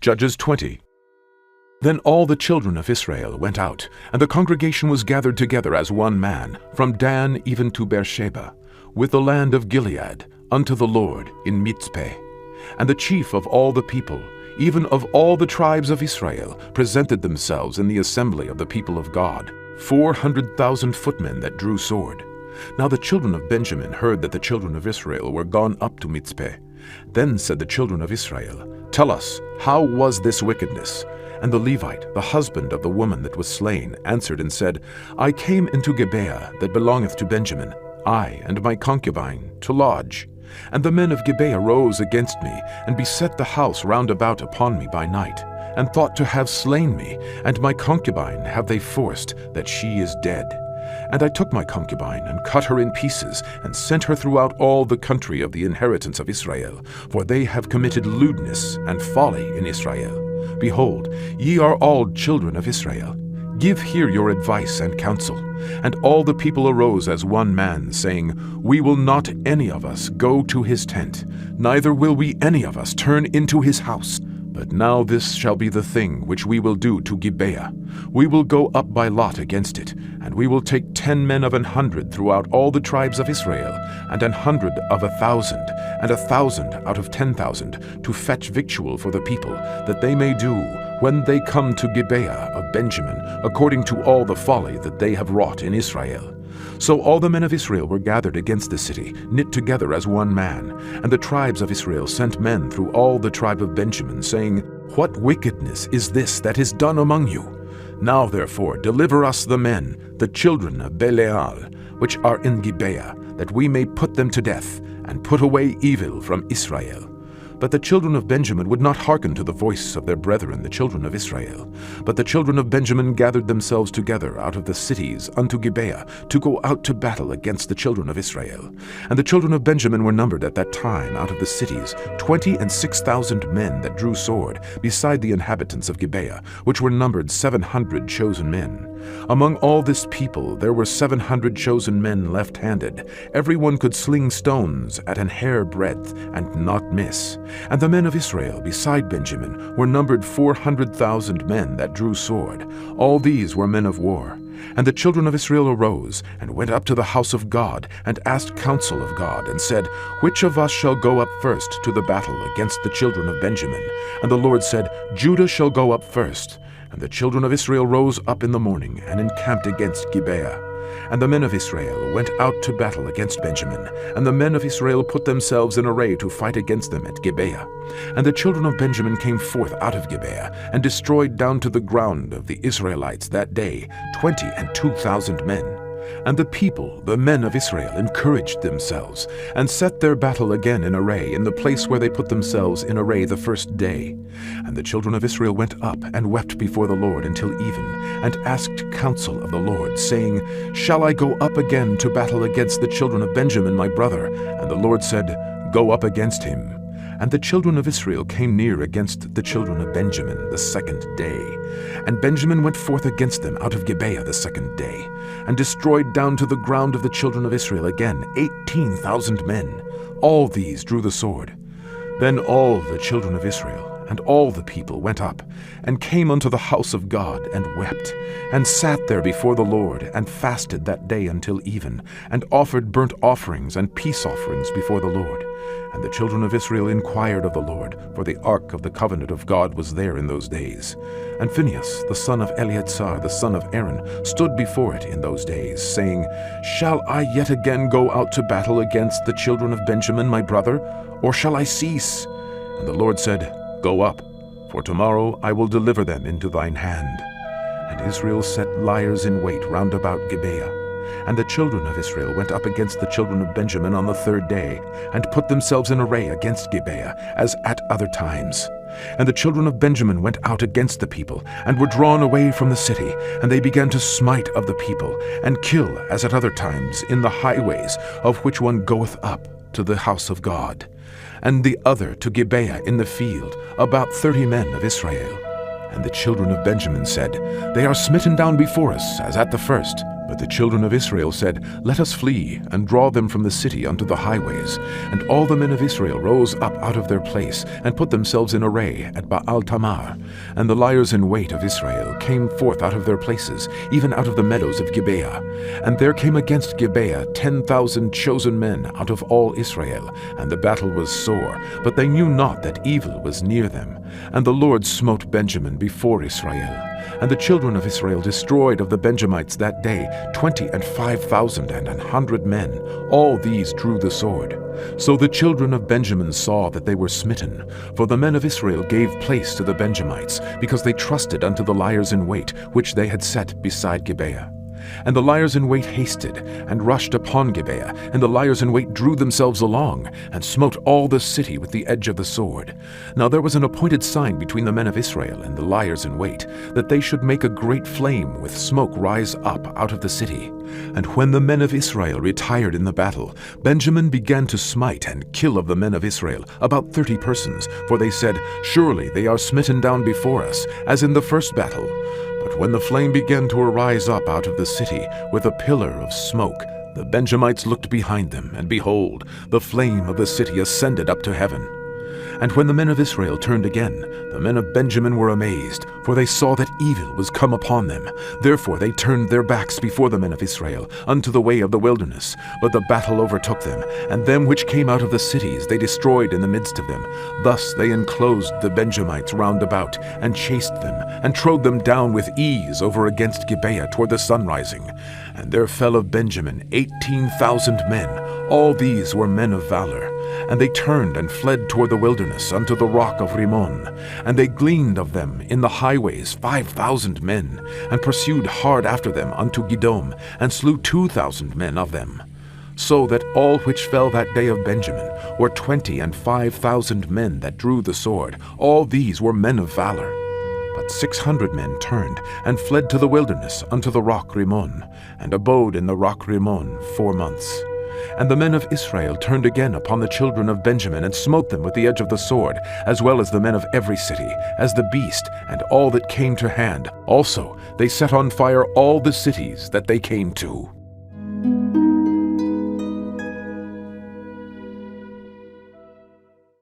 Judges 20. Then all the children of Israel went out, and the congregation was gathered together as one man, from Dan even to Beersheba, with the land of Gilead, unto the Lord in Mizpeh. And the chief of all the people, even of all the tribes of Israel, presented themselves in the assembly of the people of God, 400,000 footmen that drew sword. Now the children of Benjamin heard that the children of Israel were gone up to Mizpeh. Then said the children of Israel, Tell us, how was this wickedness? And the Levite, the husband of the woman that was slain, answered and said, I came into Gibeah that belongeth to Benjamin, I and my concubine, to lodge. And the men of Gibeah rose against me, and beset the house round about upon me by night, and thought to have slain me, and my concubine have they forced, that she is dead. And I took my concubine, and cut her in pieces, and sent her throughout all the country of the inheritance of Israel, for they have committed lewdness and folly in Israel. Behold, ye are all children of Israel. Give here your advice and counsel. And all the people arose as one man, saying, We will not any of us go to his tent, neither will we any of us turn into his house. But now this shall be the thing which we will do to Gibeah. We will go up by lot against it, and we will take 10 men of 100 throughout all the tribes of Israel, and 100 of 1,000, and 1,000 out of 10,000, to fetch victual for the people, that they may do, when they come to Gibeah of Benjamin, according to all the folly that they have wrought in Israel. So all the men of Israel were gathered against the city, knit together as one man. And the tribes of Israel sent men through all the tribe of Benjamin, saying, What wickedness is this that is done among you? Now therefore deliver us the men, the children of Belial, which are in Gibeah, that we may put them to death, and put away evil from Israel. But the children of Benjamin would not hearken to the voice of their brethren, the children of Israel. But the children of Benjamin gathered themselves together out of the cities unto Gibeah, to go out to battle against the children of Israel. And the children of Benjamin were numbered at that time out of the cities 26,000 men that drew sword, beside the inhabitants of Gibeah, which were numbered 700 chosen men. Among all this people there were 700 chosen men left-handed. Every one could sling stones at an hair breadth, and not miss. And the men of Israel beside Benjamin were numbered 400,000 men that drew sword. All these were men of war. And the children of Israel arose, and went up to the house of God, and asked counsel of God, and said, Which of us shall go up first to the battle against the children of Benjamin? And the Lord said, Judah shall go up first. And the children of Israel rose up in the morning, and encamped against Gibeah. And the men of Israel went out to battle against Benjamin, and the men of Israel put themselves in array to fight against them at Gibeah. And the children of Benjamin came forth out of Gibeah, and destroyed down to the ground of the Israelites that day 22,000 men. And the people, the men of Israel, encouraged themselves, and set their battle again in array in the place where they put themselves in array the first day. And the children of Israel went up, and wept before the Lord until even, and asked counsel of the Lord, saying, Shall I go up again to battle against the children of Benjamin my brother? And the Lord said, Go up against him. And the children of Israel came near against the children of Benjamin the second day. And Benjamin went forth against them out of Gibeah the second day, and destroyed down to the ground of the children of Israel again 18,000 men. All these drew the sword. Then all the children of Israel and all the people went up, and came unto the house of God, and wept, and sat there before the Lord, and fasted that day until even, and offered burnt offerings and peace offerings before the Lord. And the children of Israel inquired of the Lord, for the ark of the covenant of God was there in those days. And Phinehas, the son of Eleazar, the son of Aaron, stood before it in those days, saying, Shall I yet again go out to battle against the children of Benjamin my brother, or shall I cease? And the Lord said, Go up, for tomorrow I will deliver them into thine hand. And Israel set liers in wait round about Gibeah. And the children of Israel went up against the children of Benjamin on the third day, and put themselves in array against Gibeah, as at other times. And the children of Benjamin went out against the people, and were drawn away from the city, and they began to smite of the people, and kill, as at other times, in the highways, of which one goeth up to the house of God, and the other to Gibeah in the field, about 30 men of Israel. And the children of Benjamin said, They are smitten down before us, as at the first. But the children of Israel said, Let us flee, and draw them from the city unto the highways. And all the men of Israel rose up out of their place, and put themselves in array at Baal Tamar. And the liers in wait of Israel came forth out of their places, even out of the meadows of Gibeah. And there came against Gibeah 10,000 chosen men out of all Israel. And the battle was sore, but they knew not that evil was near them. And the Lord smote Benjamin before Israel. And the children of Israel destroyed of the Benjamites that day 25,000 and 100 men. All these drew the sword. So the children of Benjamin saw that they were smitten. For the men of Israel gave place to the Benjamites, because they trusted unto the liers in wait, which they had set beside Gibeah. And the liers in wait hasted, and rushed upon Gibeah, and the liers in wait drew themselves along, and smote all the city with the edge of the sword. Now there was an appointed sign between the men of Israel and the liers in wait, that they should make a great flame with smoke rise up out of the city. And when the men of Israel retired in the battle, Benjamin began to smite and kill of the men of Israel about 30 persons, for they said, Surely they are smitten down before us, as in the first battle. But when the flame began to arise up out of the city with a pillar of smoke, the Benjamites looked behind them, and behold, the flame of the city ascended up to heaven. And when the men of Israel turned again, the men of Benjamin were amazed, for they saw that evil was come upon them. Therefore they turned their backs before the men of Israel unto the way of the wilderness. But the battle overtook them, and them which came out of the cities they destroyed in the midst of them. Thus they enclosed the Benjamites round about, and chased them, and trode them down with ease over against Gibeah toward the sunrising. And there fell of Benjamin 18,000 men. All these were men of valor. And they turned and fled toward the wilderness unto the rock of Rimmon. And they gleaned of them in the highways 5,000 men, and pursued hard after them unto Gidom, and slew 2,000 men of them. So that all which fell that day of Benjamin were 25,000 men that drew the sword. All these were men of valor. But 600 men turned, and fled to the wilderness unto the rock Rimmon, and abode in the rock Rimmon 4 months. And the men of Israel turned again upon the children of Benjamin, and smote them with the edge of the sword, as well as the men of every city, as the beast, and all that came to hand. Also they set on fire all the cities that they came to.